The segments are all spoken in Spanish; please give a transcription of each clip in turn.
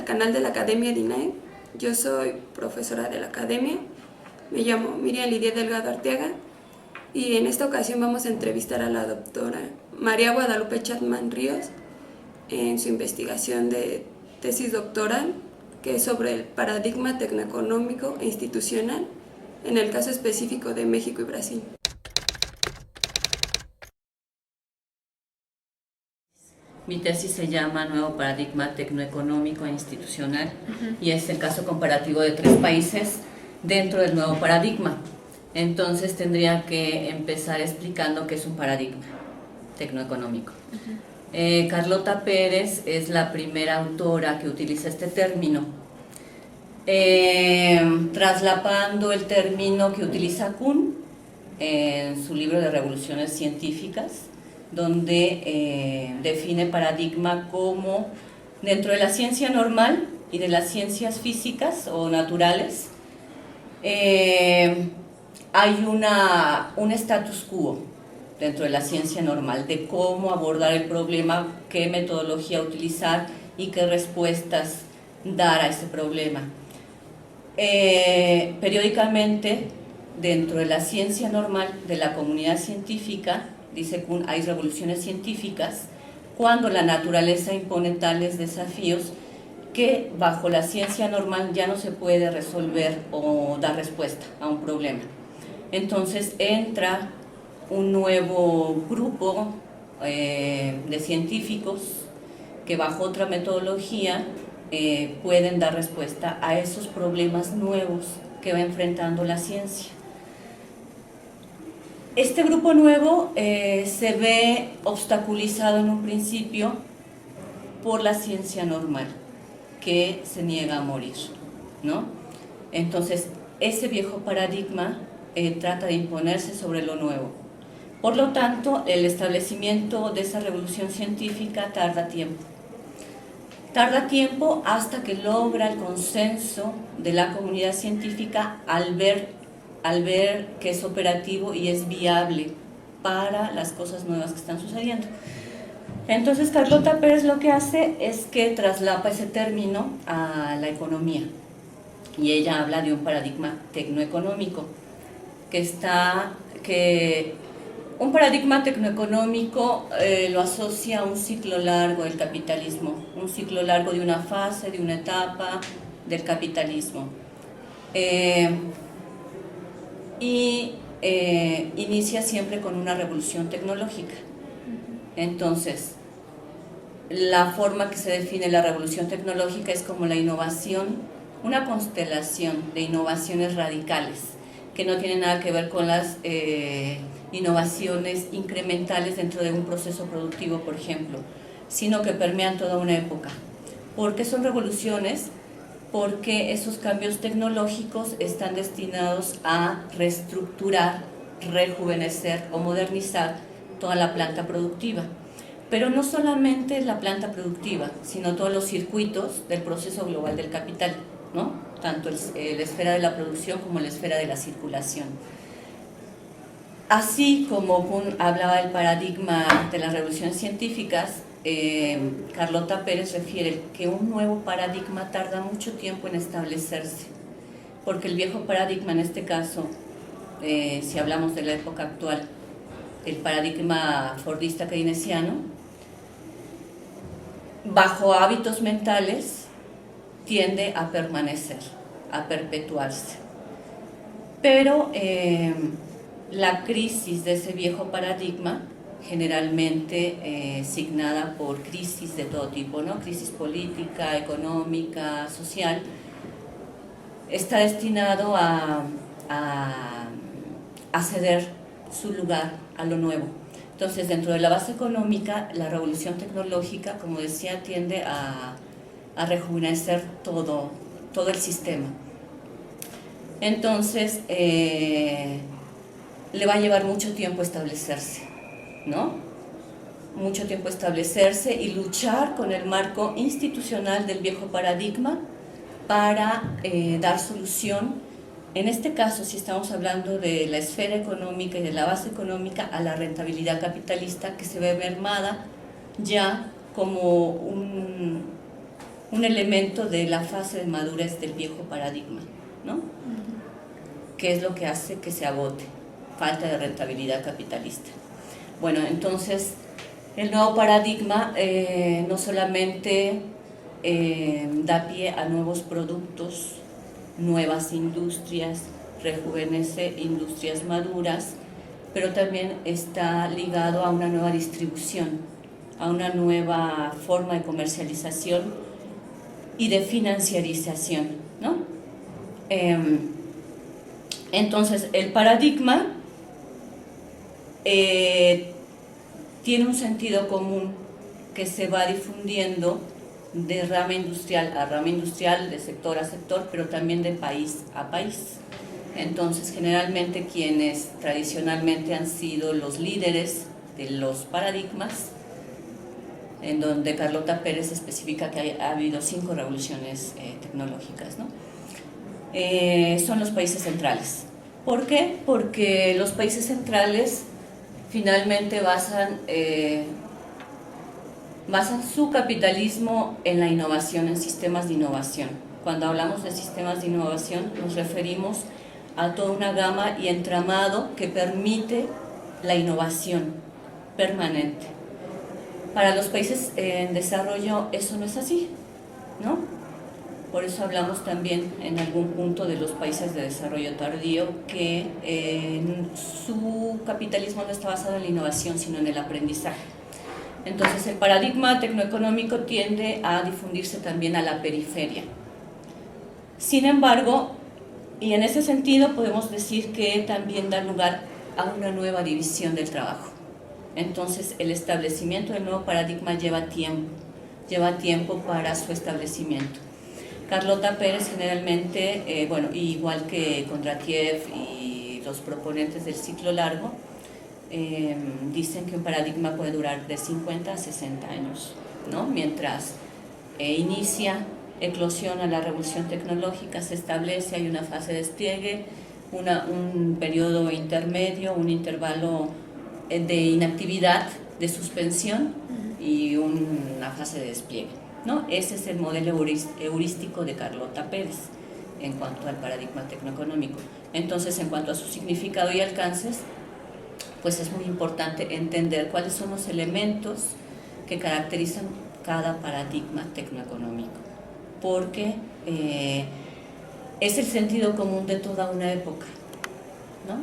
al canal de la Academia DINAE. Yo soy profesora de la Academia, me llamo Miriam Lidia Delgado Arteaga y en esta ocasión vamos a entrevistar a la doctora María Guadalupe Chapman Ríos en su investigación de tesis doctoral, que es sobre el paradigma tecnoeconómico e institucional en el caso específico de México y Brasil. Mi tesis se llama Nuevo Paradigma Tecnoeconómico e Institucional y es el caso comparativo de 3 países dentro del nuevo paradigma. Entonces tendría que empezar explicando qué es un paradigma tecnoeconómico. Carlota Pérez es la primera autora que utiliza este término, traslapando el término que utiliza Kuhn en su libro de Revoluciones Científicas, donde define paradigma como dentro de la ciencia normal y de las ciencias físicas o naturales hay un status quo dentro de la ciencia normal de cómo abordar el problema, qué metodología utilizar y qué respuestas dar a ese problema. Periódicamente dentro de la ciencia normal de la comunidad científica, dice Kuhn, hay revoluciones científicas cuando la naturaleza impone tales desafíos que bajo la ciencia normal ya no se puede resolver o dar respuesta a un problema. Entonces entra un nuevo grupo de científicos que bajo otra metodología pueden dar respuesta a esos problemas nuevos que va enfrentando la ciencia. Este grupo nuevo se ve obstaculizado en un principio por la ciencia normal, que se niega a morir, ¿no? Entonces, ese viejo paradigma trata de imponerse sobre lo nuevo. Por lo tanto, el establecimiento de esa revolución científica tarda tiempo. Tarda tiempo hasta que logra el consenso de la comunidad científica al ver que es operativo y es viable para las cosas nuevas que están sucediendo. Entonces Carlota Pérez lo que hace es que traslapa ese término a la economía y ella habla de un paradigma tecnoeconómico un paradigma tecnoeconómico lo asocia a un ciclo largo del capitalismo, un ciclo largo de una fase, de una etapa del capitalismo. Inicia siempre con una revolución tecnológica. Entonces, la forma que se define la revolución tecnológica es como la innovación, una constelación de innovaciones radicales que no tienen nada que ver con las innovaciones incrementales dentro de un proceso productivo, por ejemplo, sino que permean toda una época. ¿Por qué son revoluciones? Porque esos cambios tecnológicos están destinados a reestructurar, rejuvenecer o modernizar toda la planta productiva. Pero no solamente la planta productiva, sino todos los circuitos del proceso global del capital, ¿no? Tanto la esfera de la producción como la esfera de la circulación. Así como Kuhn hablaba del paradigma de las revoluciones científicas, Carlota Pérez refiere que un nuevo paradigma tarda mucho tiempo en establecerse, porque el viejo paradigma, en este caso, si hablamos de la época actual, el paradigma fordista keynesiano, bajo hábitos mentales tiende a permanecer, a perpetuarse. Pero la crisis de ese viejo paradigma, generalmente signada por crisis de todo tipo, ¿no? Crisis política, económica, social, está destinado a ceder su lugar a lo nuevo. Entonces, dentro de la base económica, la revolución tecnológica, como decía, tiende a rejuvenecer todo el sistema. Entonces, le va a llevar mucho tiempo establecerse, ¿no? Mucho tiempo establecerse y luchar con el marco institucional del viejo paradigma para dar solución, en este caso, si estamos hablando de la esfera económica y de la base económica, a la rentabilidad capitalista que se ve mermada ya como un elemento de la fase de madurez del viejo paradigma, ¿no? ¿Qué es lo que hace que se agote? Falta de rentabilidad capitalista. Bueno, entonces el nuevo paradigma no solamente da pie a nuevos productos, nuevas industrias, rejuvenece industrias maduras, pero también está ligado a una nueva distribución, a una nueva forma de comercialización y de financiarización, ¿no? Entonces, el paradigma tiene un sentido común que se va difundiendo de rama industrial a rama industrial, de sector a sector, pero también de país a país. Entonces, generalmente quienes tradicionalmente han sido los líderes de los paradigmas, en donde Carlota Pérez especifica que ha habido 5 revoluciones tecnológicas, ¿no? Son los países centrales. ¿Por qué? Porque los países centrales finalmente basan su capitalismo en la innovación, en sistemas de innovación. Cuando hablamos de sistemas de innovación nos referimos a toda una gama y entramado que permite la innovación permanente. Para los países en desarrollo eso no es así, ¿no? Por eso hablamos también en algún punto de los países de desarrollo tardío que su capitalismo no está basado en la innovación, sino en el aprendizaje. Entonces el paradigma tecnoeconómico tiende a difundirse también a la periferia. Sin embargo, y en ese sentido podemos decir que también da lugar a una nueva división del trabajo. Entonces el establecimiento del nuevo paradigma lleva tiempo para su establecimiento. Carlota Pérez generalmente, bueno, igual que Kondratiev y los proponentes del ciclo largo, dicen que un paradigma puede durar de 50 a 60 años, ¿no? Mientras inicia, eclosiona la revolución tecnológica, se establece, hay una fase de despliegue, un periodo intermedio, un intervalo de inactividad, de suspensión y una fase de despliegue, ¿no? Ese es el modelo heurístico de Carlota Pérez en cuanto al paradigma tecnoeconómico. Entonces, en cuanto a su significado y alcances, pues es muy importante entender cuáles son los elementos que caracterizan cada paradigma tecnoeconómico, porque es el sentido común de toda una época, ¿no?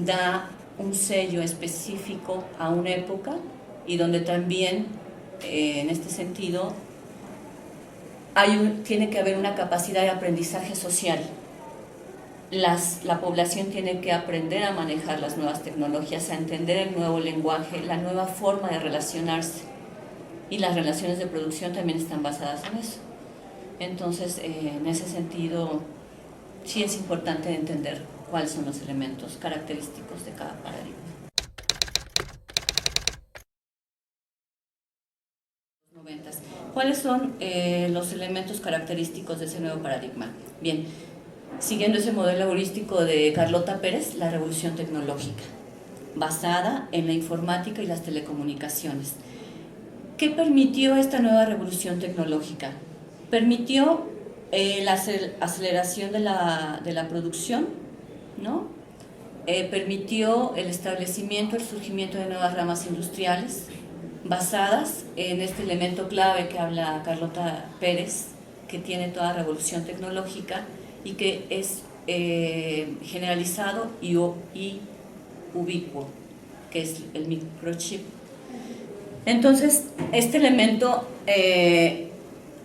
Da un sello específico a una época y donde también, en este sentido, tiene que haber una capacidad de aprendizaje social. La población tiene que aprender a manejar las nuevas tecnologías, a entender el nuevo lenguaje, la nueva forma de relacionarse. Y las relaciones de producción también están basadas en eso. Entonces, en ese sentido, sí es importante entender cuáles son los elementos característicos de cada paradigma. ¿Cuáles son los elementos característicos de ese nuevo paradigma? Bien, siguiendo ese modelo heurístico de Carlota Pérez, la revolución tecnológica, basada en la informática y las telecomunicaciones. ¿Qué permitió esta nueva revolución tecnológica? Permitió la aceleración de la producción, ¿no? Permitió el establecimiento, el surgimiento de nuevas ramas industriales basadas en este elemento clave que habla Carlota Pérez, que tiene toda revolución tecnológica y que es generalizado y ubicuo, que es el microchip. Entonces, este elemento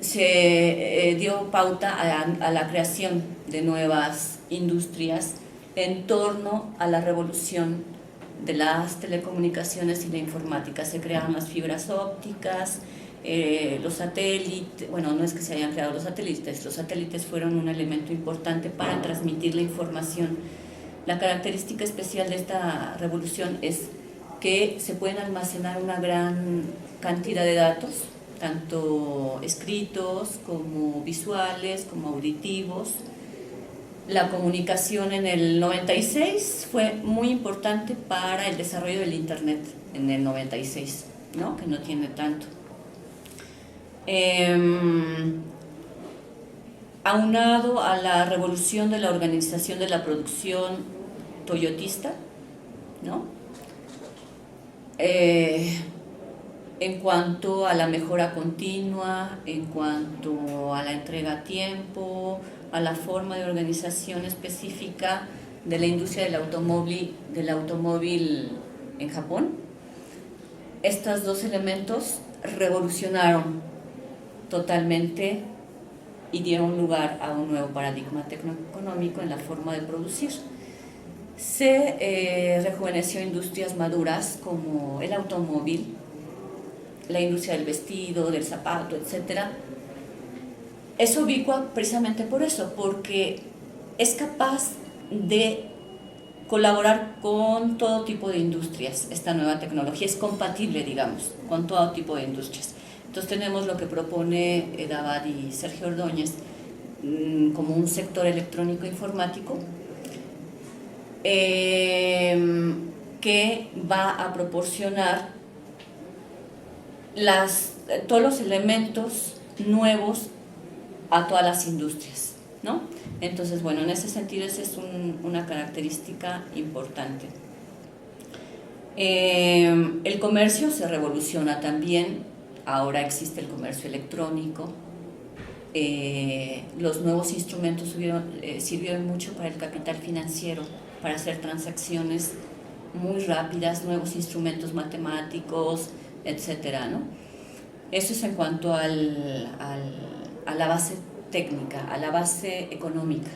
se dio pauta a la creación de nuevas industrias en torno a la revolución de las telecomunicaciones y la informática. Se crearon las fibras ópticas, los satélites. Bueno, no es que se hayan creado los satélites fueron un elemento importante para transmitir la información. La característica especial de esta revolución es que se pueden almacenar una gran cantidad de datos, tanto escritos como visuales, como auditivos. La comunicación en el 96 fue muy importante para el desarrollo del Internet en el 96, ¿no? Que no tiene tanto. aunado a la revolución de la organización de la producción toyotista, ¿no? En cuanto a la mejora continua, en cuanto a la entrega a tiempo, a la forma de organización específica de la industria del automóvil en Japón. Estos dos elementos revolucionaron totalmente y dieron lugar a un nuevo paradigma tecnoeconómico en la forma de producir. Se rejuveneció industrias maduras como el automóvil, la industria del vestido, del zapato, etc. Es ubicua precisamente por eso, porque es capaz de colaborar con todo tipo de industrias. Esta nueva tecnología es compatible, digamos, con todo tipo de industrias. Entonces tenemos lo que propone Edabad y Sergio Ordóñez como un sector electrónico informático que va a proporcionar todos los elementos nuevos a todas las industrias, ¿no? Entonces, bueno, en ese sentido esa es una característica importante. El comercio se revoluciona también, ahora existe el comercio electrónico, los nuevos instrumentos sirvieron mucho para el capital financiero, para hacer transacciones muy rápidas, nuevos instrumentos matemáticos, etcétera, ¿no? Eso es en cuanto a la base técnica, a la base económica,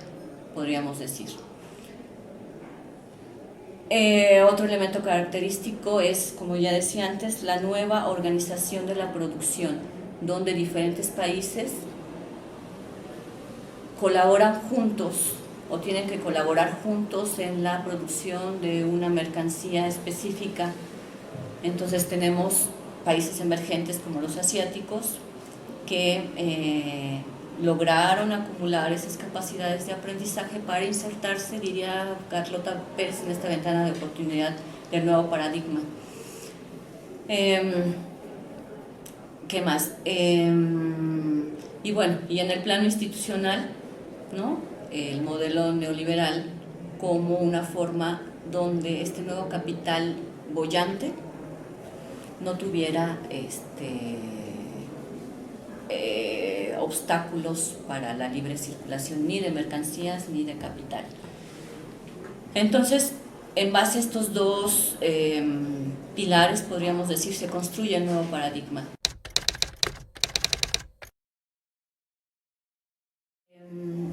podríamos decir. Otro elemento característico es, como ya decía antes, la nueva organización de la producción, donde diferentes países colaboran juntos o tienen que colaborar juntos en la producción de una mercancía específica. Entonces tenemos países emergentes como los asiáticos que lograron acumular esas capacidades de aprendizaje para insertarse, diría Carlota Pérez, en esta ventana de oportunidad del nuevo paradigma. ¿Qué más? Y bueno, y en el plano institucional, ¿no? El modelo neoliberal como una forma donde este nuevo capital boyante no tuviera obstáculos para la libre circulación ni de mercancías ni de capital. Entonces, en base a estos dos pilares, podríamos decir, se construye el nuevo paradigma.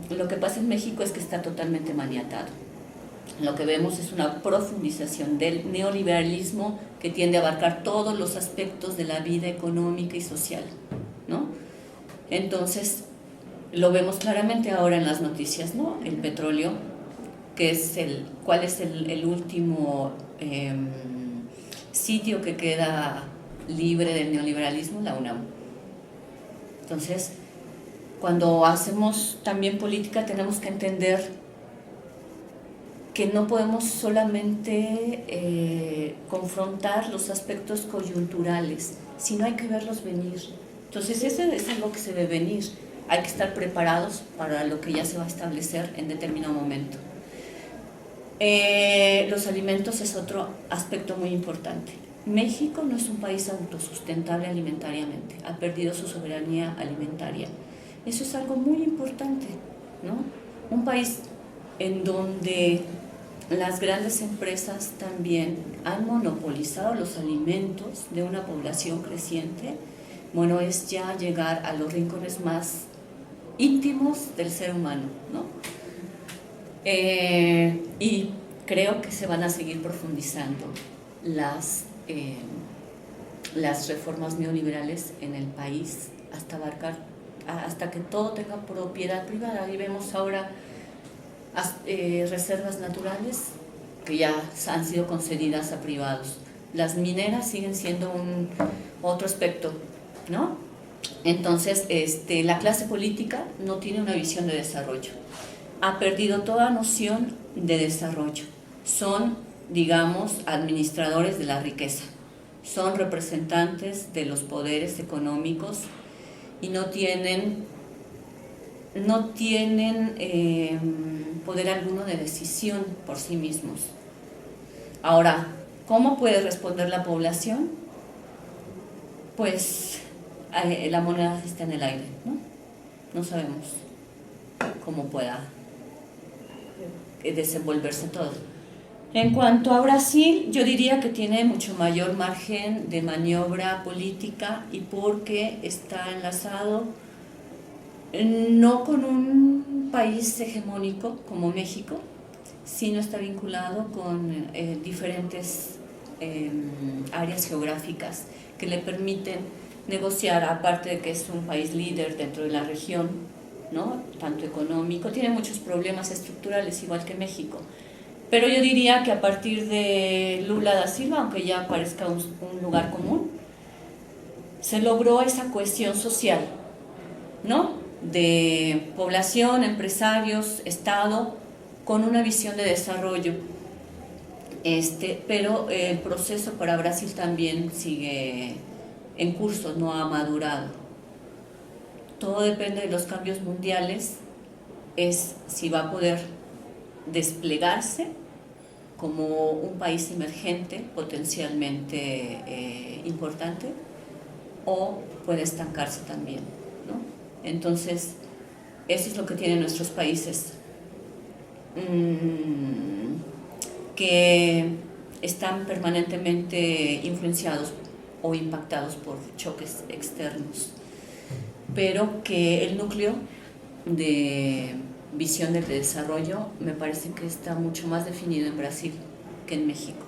Lo que pasa en México es que está totalmente maniatado. Lo que vemos es una profundización del neoliberalismo que tiende a abarcar todos los aspectos de la vida económica y social, ¿no? Entonces, lo vemos claramente ahora en las noticias, ¿no? El petróleo, que es ¿cuál es el último sitio que queda libre del neoliberalismo? La UNAM. Entonces, cuando hacemos también política tenemos que entender que no podemos solamente confrontar los aspectos coyunturales, sino hay que verlos venir. Entonces ese es algo que se ve venir, hay que estar preparados para lo que ya se va a establecer en determinado momento. Los alimentos es otro aspecto muy importante. México no es un país autosustentable alimentariamente, ha perdido su soberanía alimentaria. Eso es algo muy importante, ¿no? Un país en donde las grandes empresas también han monopolizado los alimentos de una población creciente, bueno, es ya llegar a los rincones más íntimos del ser humano, ¿no? Y creo que se van a seguir profundizando las reformas neoliberales en el país hasta que todo tenga propiedad privada. Y vemos ahora reservas naturales que ya han sido concedidas a privados. Las mineras siguen siendo otro aspecto, ¿no? Entonces, la clase política no tiene una visión de desarrollo. Ha perdido toda noción de desarrollo. Son, digamos, administradores de la riqueza. Son representantes de los poderes económicos y no tienen no tienen poder alguno de decisión por sí mismos. Ahora, ¿cómo puede responder la población? Pues la moneda está en el aire, ¿no? No sabemos cómo pueda desenvolverse todo. En cuanto a Brasil, yo diría que tiene mucho mayor margen de maniobra política, y porque está enlazado no con un país hegemónico como México, sino está vinculado con diferentes áreas geográficas que le permiten negociar, aparte de que es un país líder dentro de la región, ¿no? Tanto económico, tiene muchos problemas estructurales igual que México, pero yo diría que a partir de Lula da Silva, aunque ya parezca un lugar común, se logró esa cohesión social, ¿no? De población, empresarios, Estado, con una visión de desarrollo. Pero el proceso para Brasil también sigue en curso, no ha madurado. Todo depende de los cambios mundiales, es si va a poder desplegarse como un país emergente potencialmente importante, o puede estancarse también, ¿no? Entonces, eso es lo que tienen nuestros países, que están permanentemente influenciados o impactados por choques externos, pero que el núcleo de visión del desarrollo me parece que está mucho más definido en Brasil que en México.